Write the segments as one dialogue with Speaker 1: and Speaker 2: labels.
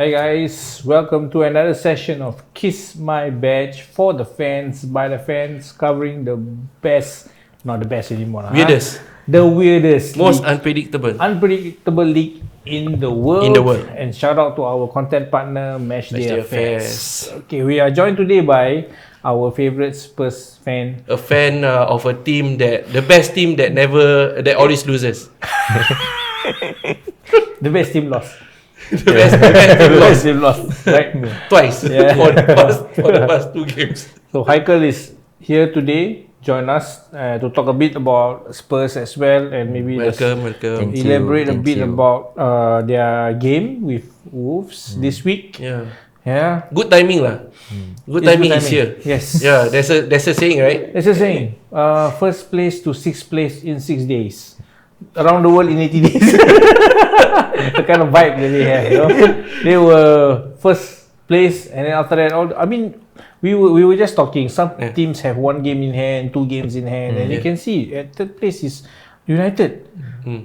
Speaker 1: Hey guys, welcome to another session of Kiss My Badge for the fans, by the fans, covering the best, not the best anymore.
Speaker 2: Weirdest.
Speaker 1: The weirdest.
Speaker 2: Most
Speaker 1: league,
Speaker 2: unpredictable
Speaker 1: league in the world. And shout out to our content partner, Matchday Affairs. Okay, we are joined today by our favorite Spurs fan.
Speaker 2: A fan of a team the best team that always loses.
Speaker 1: The best team lost.
Speaker 2: The best
Speaker 1: team lost. Right?
Speaker 2: Twice for the past 2 games.
Speaker 1: So Heikal is here today. Join us to talk a bit about Spurs as well, and maybe
Speaker 2: welcome.
Speaker 1: Elaborate a bit about their game with Wolves this week. Yeah.
Speaker 2: Good timing lah. Good timing is here.
Speaker 1: Yes.
Speaker 2: Yeah. There's a saying, right?
Speaker 1: There's a saying. First place to sixth place in 6 days. Around the world in 80 days. The kind of vibe that they have, you know. They were first place, and then after that, we were just talking. Some teams have 1 game in hand, 2 games in hand, and you can see at third place is United,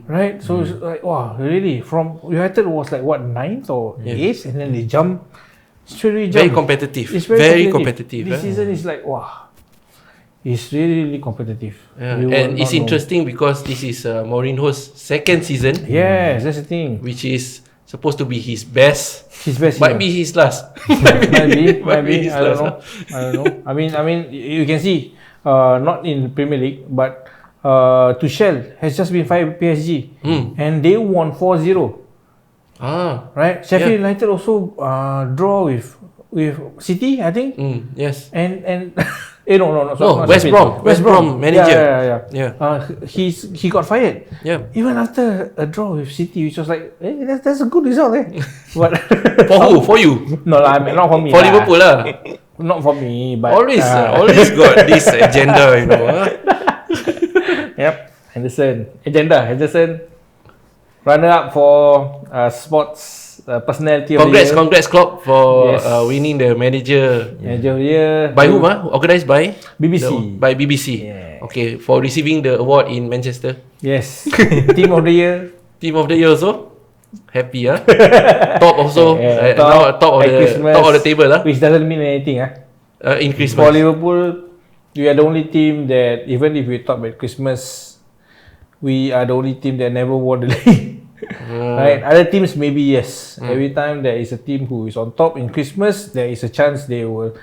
Speaker 1: right? So it's like, wow, really? From United was like what, 9th or 8th, and then they jump.
Speaker 2: Very competitive.
Speaker 1: It's
Speaker 2: very competitive.
Speaker 1: This season is like, wow. It's really competitive.
Speaker 2: And it's interesting because this is Mourinho's second season.
Speaker 1: Yes, that's the thing.
Speaker 2: Which is supposed to be his best.
Speaker 1: Might
Speaker 2: be his last.
Speaker 1: might be. I don't know. I mean, you can see, not in Premier League, but Tuchel has just been fired PSG, and they won 4-0. Right. Sheffield United also draw with City, I think.
Speaker 2: Yes.
Speaker 1: And no.
Speaker 2: West Brom manager.
Speaker 1: He got fired.
Speaker 2: Yeah.
Speaker 1: Even after a draw with City, which was like, that's a good result, But
Speaker 2: for who? For you?
Speaker 1: No, not for me.
Speaker 2: For Liverpool lah.
Speaker 1: Not for me, but
Speaker 2: always got this agenda, you know.
Speaker 1: Yep. Henderson, runner up for sports personality of the year.
Speaker 2: Congrats Klopp for winning the manager
Speaker 1: of the year.
Speaker 2: By whom? Organised by
Speaker 1: BBC.
Speaker 2: By BBC.
Speaker 1: Yeah.
Speaker 2: Okay, for receiving the award in Manchester.
Speaker 1: Yes. Team of the year.
Speaker 2: Team of the year also. Happy Top also. Top of the table
Speaker 1: which doesn't mean anything
Speaker 2: in Christmas.
Speaker 1: For Liverpool, we are the only team that, even if we talk about Christmas, we are the only team that never won the league. Right? Other teams maybe yes. Every time there is a team who is on top in Christmas, there is a chance they will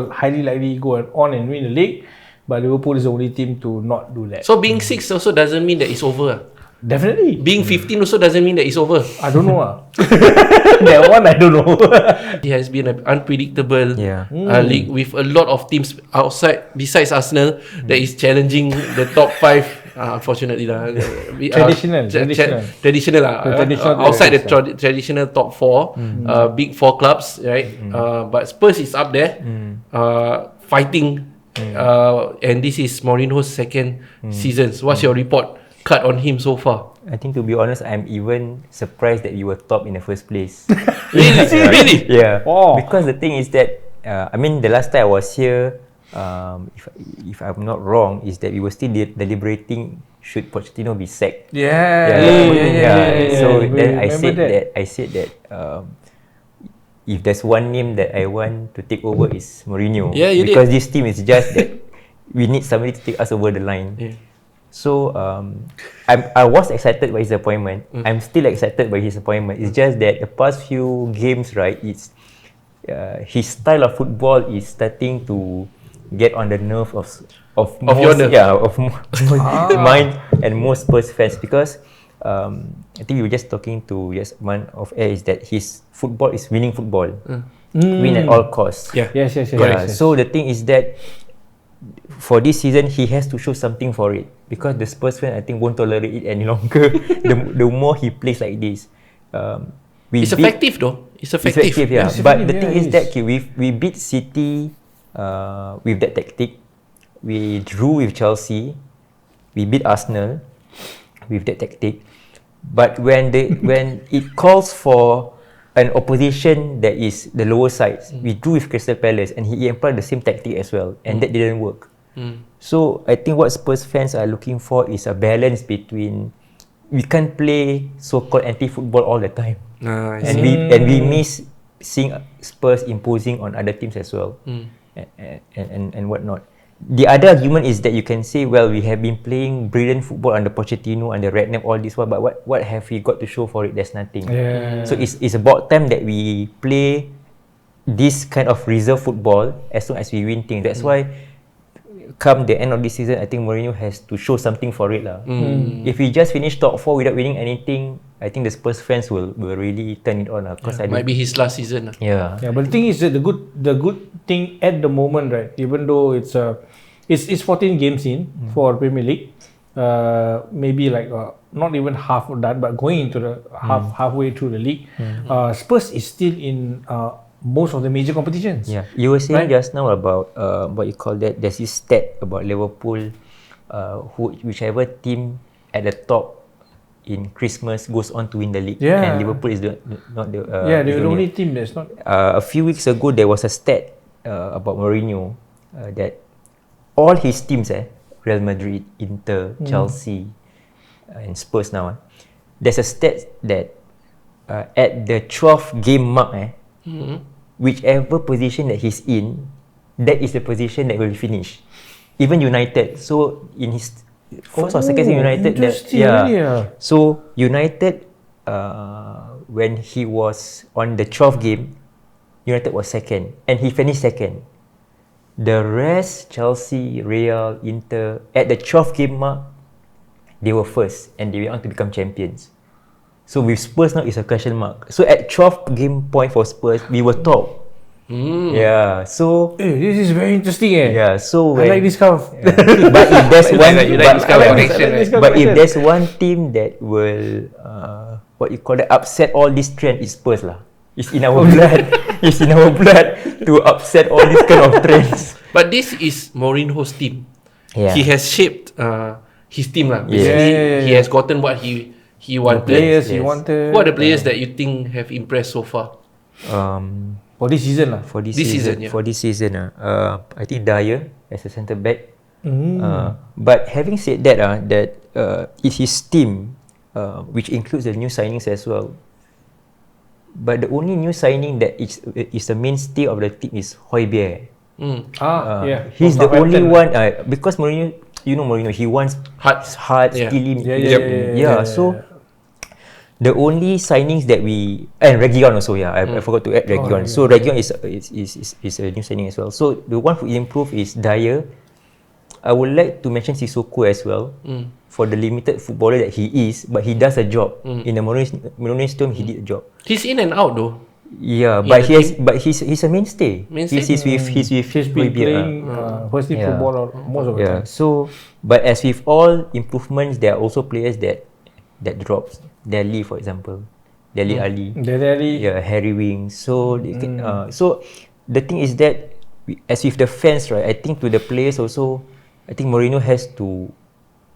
Speaker 1: highly likely go on and win the league. But Liverpool is the only team to not do that.
Speaker 2: So being 6th also doesn't mean that it's over.
Speaker 1: Definitely.
Speaker 2: Being 15 also doesn't mean that it's over.
Speaker 1: I don't know. That one I don't know.
Speaker 2: It has been an unpredictable league with a lot of teams outside, besides Arsenal, that is challenging the top 5. Unfortunately traditional outside the traditional top 4 big 4 clubs, right? But Spurs is up there fighting, and this is Mourinho's second season. So what's your report cut on him so far?
Speaker 3: I think, to be honest, I'm even surprised that you were top in the first place.
Speaker 2: Really?
Speaker 3: Yeah. Because the thing is that the last time I was here, if I'm not wrong, is that we were still deliberating should Pochettino be sacked. So then I said that if there's one name that I want to take over is Mourinho. Because this team is just that we need somebody to take us over the line. So I was excited by his appointment. I'm still excited by his appointment. It's just that the past few games, right, it's his style of football is starting to get on the nerve of mine and most Spurs fans, because I think we were just talking to one of air, is that his football is winning football, win at all costs.
Speaker 1: Yes.
Speaker 3: So the thing is that for this season he has to show something for it, because the Spurs fan, I think, won't tolerate it any longer. the more he plays like this,
Speaker 2: it's effective though. It's effective.
Speaker 3: But the thing is that we beat City with that tactic. We drew with Chelsea. We beat Arsenal with that tactic. But when it calls for an opposition that is the lower side, we drew with Crystal Palace, and he employed the same tactic as well, and that didn't work. So I think what Spurs fans are looking for is a balance between we can't play so-called anti-football all the time,
Speaker 2: I
Speaker 3: and
Speaker 2: see.
Speaker 3: we miss seeing Spurs imposing on other teams as well, and whatnot. The other argument is that you can say, well, we have been playing brilliant football under Pochettino, under Redknapp, all this while, but what have we got to show for it? There's nothing. So it's about time that we play this kind of reserve football as soon as we win things. That's why come the end of this season, I think Mourinho has to show something for it lah. If we just finish top 4 without winning anything, I think the Spurs fans will really turn it on lah.
Speaker 2: Might be his last season.
Speaker 1: Yeah, but the thing is that the good thing at the moment, right? Even though it's 14 games in for Premier League, maybe like not even half done, but going into the halfway through the league, Spurs is still in most of the major competitions.
Speaker 3: Yeah, you were saying just now about what you call that. There's this stat about Liverpool, whichever team at the top in Christmas goes on to win the league, and Liverpool is not the
Speaker 1: the only team that's not.
Speaker 3: A few weeks ago, there was a stat about Mourinho that all his teams, Real Madrid, Inter, Chelsea, and Spurs now, there's a stat that at the 12th game mark, whichever position that he's in, that is the position that will finish. Even United. So in his first or second season, United, so United, when he was on the 12th game, United was second, and he finished second. The rest, Chelsea, Real, Inter, at the 12th game mark, they were first, and they went on to become champions. So with Spurs now, it's a question mark. So at 12th game point for Spurs, we were top. Yeah, so
Speaker 1: this is very interesting.
Speaker 3: Yeah, so
Speaker 1: I like this kind of.
Speaker 3: But if there's one,
Speaker 2: but
Speaker 3: if there's one team that will, what you call that, upset all this trend, is Spurs lah. It's in our blood. It's in our blood to upset all these kind of trends.
Speaker 2: But this is Mourinho's team.
Speaker 3: Yeah.
Speaker 2: He has shaped his team lah. Basically, he has gotten what he wanted.
Speaker 1: The players he wanted.
Speaker 2: What are the players that you think have impressed so far?
Speaker 1: For this season lah.
Speaker 3: For this season, I think Dyer as a centre back. But having said that, it's his team, which includes the new signings as well. But the only new signing that is the mainstay of the team is Højbjerg. He's the only one because Mourinho, Mourinho, he wants hard, steely. So the only signings that we, and Reguilon also, I forgot to add Reguilon. So Reguilon is a new signing as well. So the one who improved is Dyer. I would like to mention Sissoko as well, for the limited footballer that he is, but he does a job. In the Mourinho's team, he did a job.
Speaker 2: He's in and out though.
Speaker 3: Yeah, but he's a mainstay. He's
Speaker 1: been playing first team football most of the time.
Speaker 3: So, but as with all improvements, there are also players that drops. Dele, for example, Dele Ali, Harry Winks. So they can, so the thing is that as with the fans, right? I think to the players also, I think Mourinho has to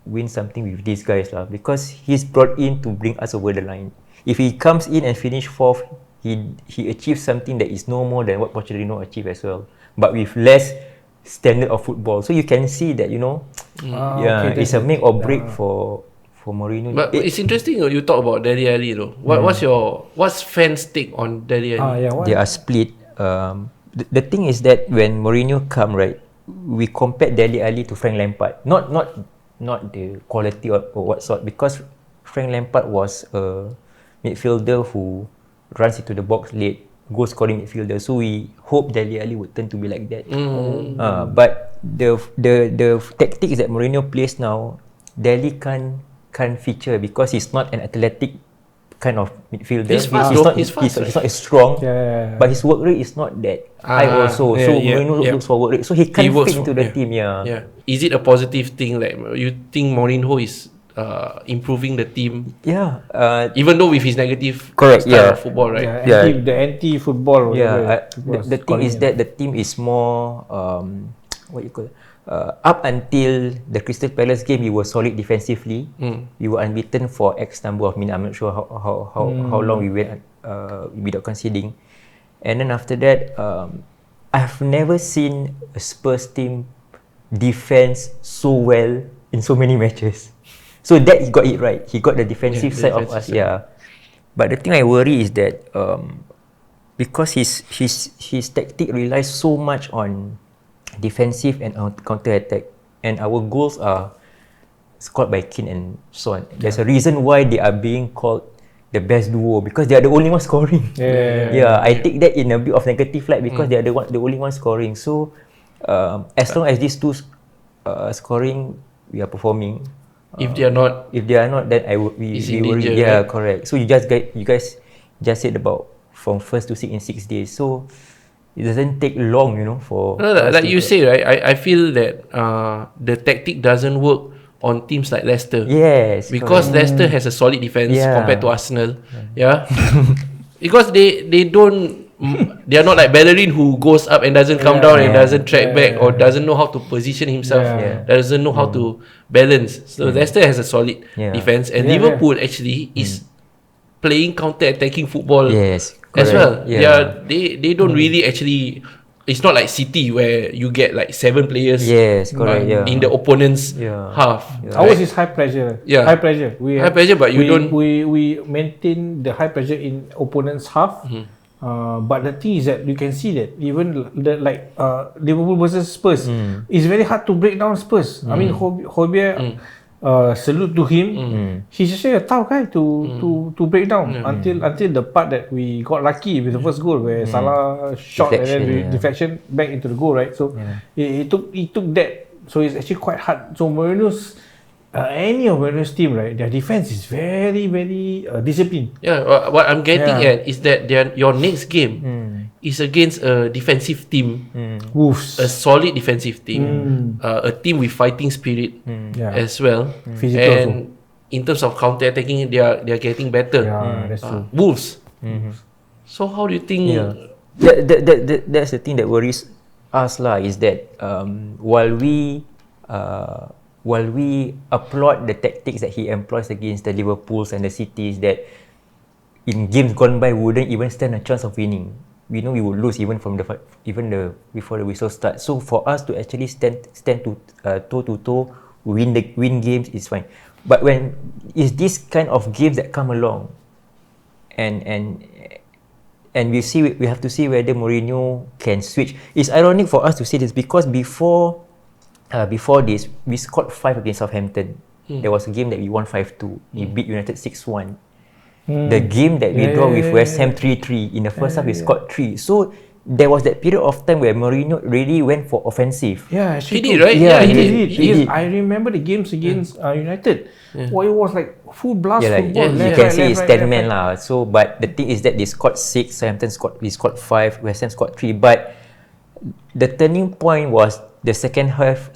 Speaker 3: win something with these guys lah, because he's brought in to bring us over the line. If he comes in and finish 4th, he achieves something that is no more than what Pochettino achieved as well, but with less standard of football. So you can see that it's a make or break for Mourinho.
Speaker 2: But it's interesting you talk about Dele Alli though. What's fans' take on Dele Alli?
Speaker 3: They are split. The thing is that when Mourinho come, right, we compared Dele Alli to Frank Lampard. Not the quality or what sort, because Frank Lampard was a midfielder who runs into the box late, goal scoring midfielder. So we hope Dele Alli would turn to be like that. But the tactics that Mourinho plays now, Dele can't feature because he's not an athletic kind of midfielder.
Speaker 2: He's
Speaker 3: not as strong, but his work rate is not that high also. So Mourinho looks for work rate, so he can't fit into the team.
Speaker 2: Is it a positive thing? Like you think Mourinho is improving the team? Even though with his negative style of football, right?
Speaker 1: The anti-football.
Speaker 3: The thing is that the team is more what you call it? Up until the Crystal Palace game, we were solid defensively. We were unbeaten for X number of minutes. I'm not sure how long we went without conceding. And then after that, I've never seen a Spurs team defense so well in so many matches. So that he got it right. He got the defensive side of us. Yeah. But the thing I worry is that because his tactic relies so much on defensive and counter attack, and our goals are scored by Kane and Son. There's a reason why they are being called the best duo, because they are the only one scoring. I take that in a bit of negative light because they are the only one scoring. So as long as these two scoring, we are performing.
Speaker 2: If they are not,
Speaker 3: then we worry. Yeah, right? Correct. So you guys just said about from first to 6 in 6 days. So it doesn't take long, for
Speaker 2: like you say, right? I feel that the tactic doesn't work on teams like Leicester.
Speaker 3: Yes,
Speaker 2: because Leicester has a solid defense compared to Arsenal. Yeah, because they are not like Bellerin who goes up and doesn't come down and doesn't track back or doesn't know how to position himself. Doesn't know how to balance. So Leicester has a solid defense, and Liverpool actually is playing counter-attacking football as well. They don't really actually. It's not like City where you get like 7 players in the opponent's half.
Speaker 1: Ours is high pressure. High pressure.
Speaker 2: High pressure, but
Speaker 1: we maintain the high pressure in opponent's half. But the thing is that you can see that even Liverpool versus Spurs, it's very hard to break down Spurs. I mean, Hojbjerg, salute to him. He's actually a tough guy to break down until the part that we got lucky with the first goal where Salah shot and then deflection back into the goal, right? So he took that. So it's actually quite hard. So Mourinho's any of Mourinho's team, right? Their defense is very, very disciplined.
Speaker 2: What I'm getting at is that your next game is against a defensive team,
Speaker 1: Wolves,
Speaker 2: a solid defensive team, a team with fighting spirit as well.
Speaker 1: Physical
Speaker 2: and in terms of counter-attacking, they are getting better.
Speaker 1: That's true.
Speaker 2: Wolves. So how do you think?
Speaker 3: That's the thing that worries us lah. Is that while we applaud the tactics that he employs against the Liverpools and the Cities, that in games gone by wouldn't even stand a chance of winning. We know we would lose even before the whistle starts. So for us to actually stand to toe to toe, win games is fine. But when is this kind of games that come along, and we have to see whether Mourinho can switch. It's ironic for us to say this because before this, we scored 5 against Southampton. There was a game that we won 5-2. We beat United 6-1. The game that we draw with West Ham 3-3, in the first half we scored 3. So there was that period of time where Mourinho really went for offensive.
Speaker 2: He did, right?
Speaker 1: He did. I remember the games against United. Well, it was like full blast football.
Speaker 3: You can say it's 10 men lah. So, but the thing is that they scored 6, Southampton scored 5, West Ham scored 3. But the turning point was the second half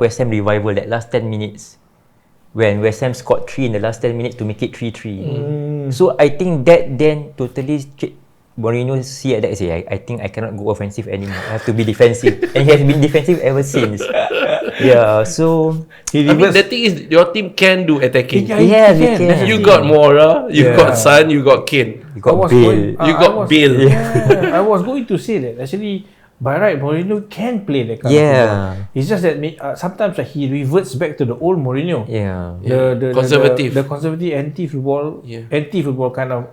Speaker 3: West Ham revival, that last 10 minutes. When West Ham scored 3 in the last 10 minutes to make it 3-3. So I think that then totally Mourinho see at that and say, I think I cannot go offensive anymore. I have to be defensive. And he has been defensive ever since. So
Speaker 2: the thing is, your team can do attacking.
Speaker 3: We can.
Speaker 2: You got Moura, you got Son, you got Kane.
Speaker 3: You got Bale.
Speaker 2: Bale.
Speaker 1: I was going to say that actually, by right, Mourinho can play that kind of football. It's just that sometimes he reverts back to the old Mourinho. The conservative, anti-football kind of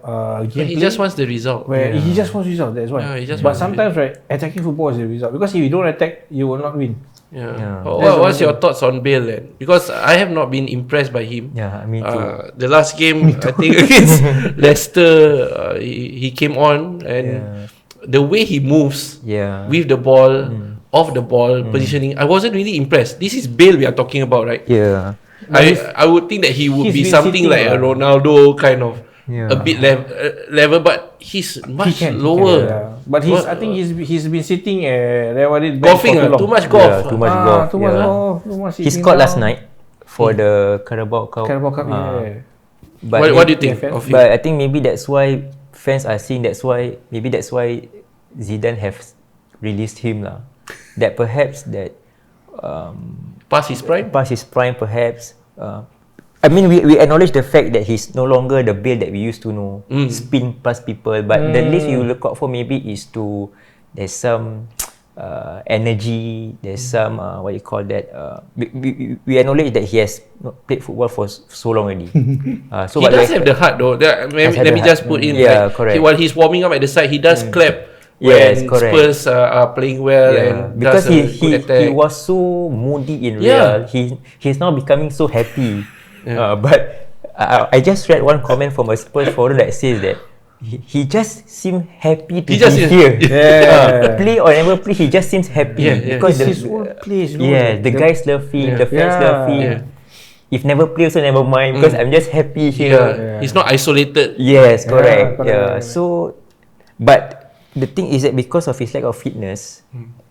Speaker 1: game.
Speaker 2: He just wants the result.
Speaker 1: He just wants result. That's why. But sometimes, right, attacking football is the result, because if you don't attack, you will not win.
Speaker 2: What's your thoughts on Bale then? Because I have not been impressed by him.
Speaker 3: Me too.
Speaker 2: The last game, I think against Leicester, he came on and. The way he moves with the ball, off the ball, positioning, I wasn't really impressed. This is Bale we are talking about, right? I would think that he would be something like a Ronaldo kind of, a bit level, but he's much lower.
Speaker 1: But I think he's been sitting
Speaker 2: golfing, too much golf.
Speaker 3: Too much golf. He scored last night for the Carabao Cup.
Speaker 2: But what do you think of him?
Speaker 3: But I think maybe that's why fans are seeing, that's why Zidane have released him lah. That perhaps
Speaker 2: past his prime
Speaker 3: perhaps. I mean, we acknowledge the fact that he's no longer the Bale that we used to know, spin past people. But the least you look out for maybe is there's some energy. There's some what you call that. We acknowledge that he has played football for so long already. So
Speaker 2: he does have the heart though. Let me just put in.
Speaker 3: Correct.
Speaker 2: While he's warming up at the side, he does clap. When Spurs are playing well and
Speaker 3: because he was so moody in Real, he's now becoming so happy. But I just read one comment from a Spurs forum that says that he just seemed happy to be here. Play or never play, he just seems happy because
Speaker 1: his own place.
Speaker 3: The guys love him, the fans love him. If never play, also never mind because I'm just happy here.
Speaker 2: He's not isolated.
Speaker 3: Yes, correct. So, but the thing is that because of his lack of fitness,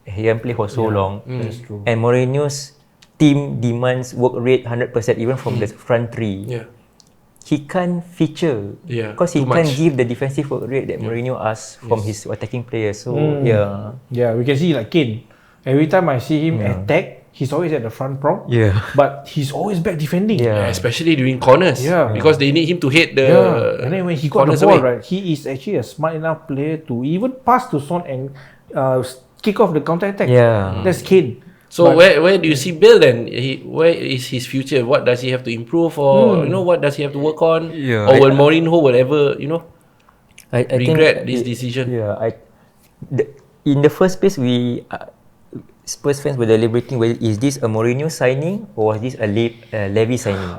Speaker 3: he can play for so long.
Speaker 1: That's true.
Speaker 3: And Mourinho's team demands work rate 100% even from the front three. He can't feature because he can't give the defensive work rate that Mourinho asks from his attacking players. So
Speaker 1: we can see like Kane. Every time I see him attack, he's always at the front prong. But he's always back defending.
Speaker 2: Especially during corners. Because they need him to hit the
Speaker 1: and then when he got the ball, right, he is actually a smart enough player to even pass to Son and kick off the counter attack. That's Kane.
Speaker 2: So where do you see Bale then? Where is his future? What does he have to improve, or what does he have to work on? Or will Mourinho ever
Speaker 3: I
Speaker 2: regret
Speaker 3: think
Speaker 2: this decision?
Speaker 3: In the first place, we Spurs fans were deliberating whether is this a Mourinho signing or was this a Levy signing.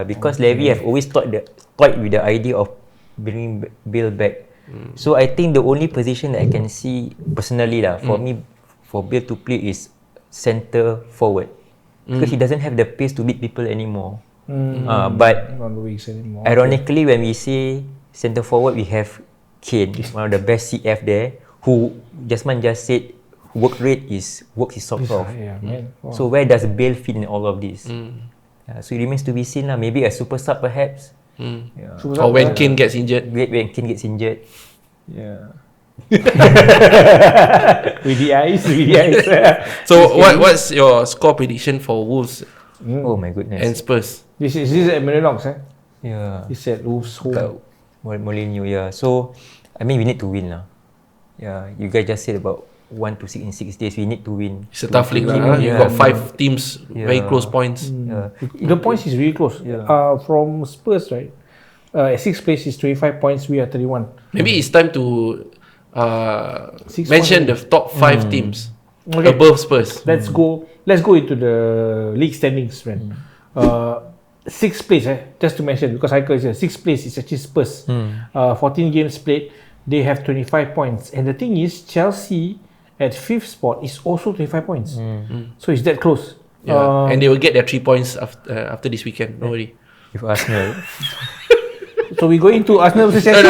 Speaker 3: Because Levy have always toyed with the idea of bringing Bale back. So I think the only position that I can see personally for me for Bale to play is centre forward because he doesn't have the pace to beat people anymore. But ironically, when we say centre forward, we have Kane, one of the best CF there, who Jasman just said works his socks off. So where does Bale fit in all of this? So it remains to be seen. Maybe a super sub perhaps.
Speaker 2: Or when Kane gets injured.
Speaker 3: When Kane gets injured.
Speaker 1: with the eyes.
Speaker 2: So what's your score prediction for Wolves?
Speaker 3: Oh my goodness.
Speaker 2: And Spurs?
Speaker 1: This is at Merinox,
Speaker 3: He
Speaker 1: said Wolves home.
Speaker 3: Mourinho, So I mean we need to win lah. You guys just said about 1 to 6 in 6 days. We need to win.
Speaker 2: It's a tough league lah. You've got 5 teams, very close points.
Speaker 1: The points is really close. From Spurs, right? At 6th place is 25 points. We are 31.
Speaker 2: Maybe it's time to mention the top 5 teams above Spurs.
Speaker 1: Let's go into the league standings, man. 6th place, just to mention, because Heikal is here. 6th place is actually Spurs. 14 games played. They have 25 points. And the thing is, Chelsea at 5th spot is also 25 points. So it's that close.
Speaker 2: And they will get their 3 points after this weekend. Don't worry.
Speaker 3: If Arsenal.
Speaker 1: So we go into Arsenal versus Chelsea.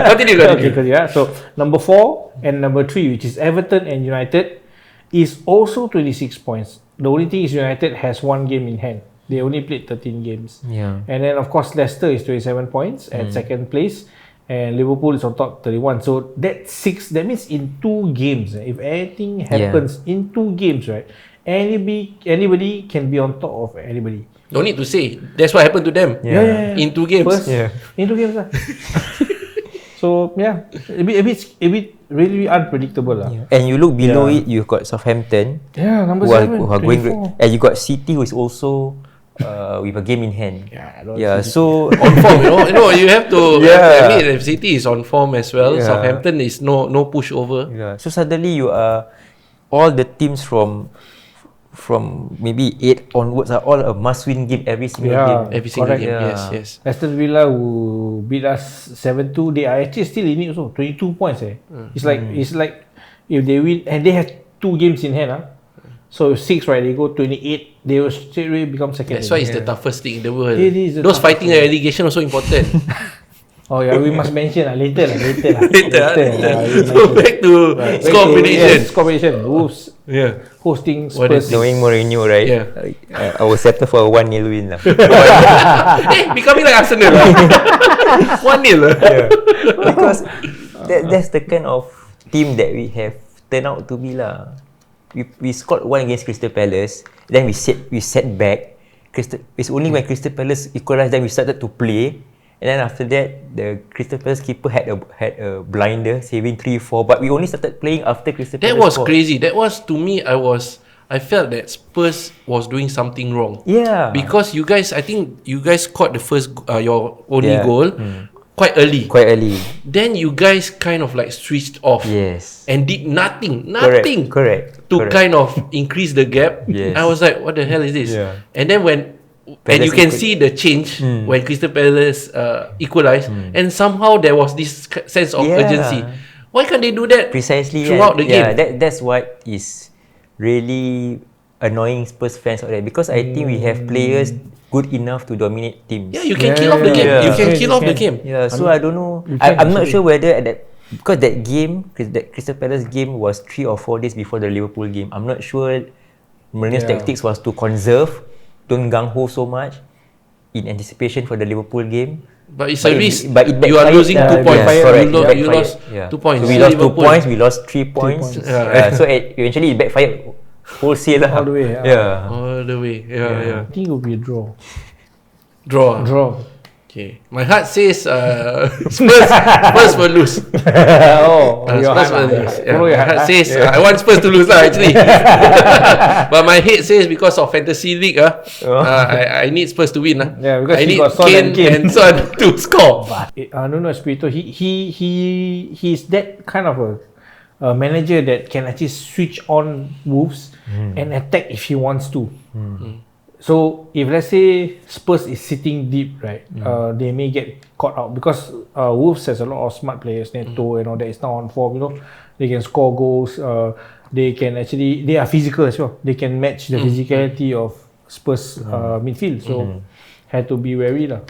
Speaker 2: Continue.
Speaker 1: Okay, so number 4 and number 3, which is Everton and United, is also 26 points. The only thing is United has 1 game in hand. They only played 13 games. And then of course Leicester is 27 points at 2nd place. And Liverpool is on top 31. So that's 6. That means in 2 games, if anything happens in 2 games, right? Anybody can be on top of anybody.
Speaker 2: Don't need to say. That's what happened to them. In 2 games.
Speaker 1: First, in 2 games. So a bit really unpredictable lah.
Speaker 3: And you look below it, you've got Southampton.
Speaker 1: Number 7.
Speaker 3: Who are going great. And you got City, who is also with a game in hand. So
Speaker 2: on form, you have to admit if City is on form as well. Southampton is no pushover.
Speaker 3: So suddenly you are all the teams from maybe 8 onwards are all a must-win game every single game.
Speaker 2: Every single game. Yes.
Speaker 1: Aston Villa who beat us 7-2, they are actually still in it also. 22 points. It's like if they win and they have 2 games in hand. So 6, right? They go 28. They will straight away become second.
Speaker 2: That's why it's the toughest league in the world.
Speaker 1: It is
Speaker 2: those fighting relegation also important.
Speaker 1: We must mention later.
Speaker 2: So back to score prediction.
Speaker 1: Score prediction. Wolves hosting Spurs.
Speaker 3: Knowing Mourinho, right? I will settle for a 1-0 win lah.
Speaker 2: Becoming like Arsenal. 1-0.
Speaker 3: Because that's the kind of team that we have turned out to be lah. We scored 1 against Crystal Palace, then we set back. It's only when Crystal Palace equalised then we started to play, And then after that, the Crystal Palace keeper had a blinder, saving 3-4. But we only started playing after Crystal Palace.
Speaker 2: That was crazy. That was, to me, I felt that Spurs was doing something wrong.
Speaker 3: Yeah.
Speaker 2: Because you guys, I think you guys scored the first, your only goal quite early. Then you guys kind of like switched off.
Speaker 3: Yes.
Speaker 2: And did nothing.
Speaker 3: Correct.
Speaker 2: To kind of increase the gap.
Speaker 3: Yes.
Speaker 2: I was like, what the hell is this?
Speaker 3: Yeah.
Speaker 2: And then and you can see the change when Crystal Palace equalized, and somehow there was this sense of urgency. Why can't they do that
Speaker 3: precisely
Speaker 2: throughout the game?
Speaker 3: Yeah, that's what is really annoying Spurs fans out there, because I think we have players good enough to dominate teams.
Speaker 2: Yeah, you can kill off the game. You can kill off the game.
Speaker 3: Yeah, so I don't know. I'm not sure whether at that, because that game, that Crystal Palace game was 3 or 4 days before the Liverpool game. I'm not sure Mourinho's tactics was to conserve, don't gung-ho so much in anticipation for the Liverpool game.
Speaker 2: But it's a risk.
Speaker 3: But it
Speaker 2: you are losing 2 points. You lost 2 points.
Speaker 3: So we lost 2 points. We lost 3 points. So eventually it backfired wholesale lah.
Speaker 1: All the way.
Speaker 2: All the way. Yeah.
Speaker 1: I think it will be a draw.
Speaker 2: Draw. Okay. My heart says Spurs will lose.
Speaker 1: Your
Speaker 2: Spurs
Speaker 1: heart
Speaker 2: will lose.
Speaker 1: Follow your
Speaker 2: My heart
Speaker 1: heart.
Speaker 2: says I want Spurs to lose lah actually. But my head says because of Fantasy League I need Spurs to win lah.
Speaker 1: Yeah, because
Speaker 2: I
Speaker 1: he
Speaker 2: need
Speaker 1: got Son and
Speaker 2: Kane and Son to score.
Speaker 1: No, Espirito. He's that kind of a manager that can actually switch on Wolves and attack if he wants to. So if let's say Spurs is sitting deep, right, they may get caught out because Wolves has a lot of smart players, Neto and all that is now on form. They can score goals. They are physical as well. They can match the physicality of Spurs midfield. So had to be wary lah.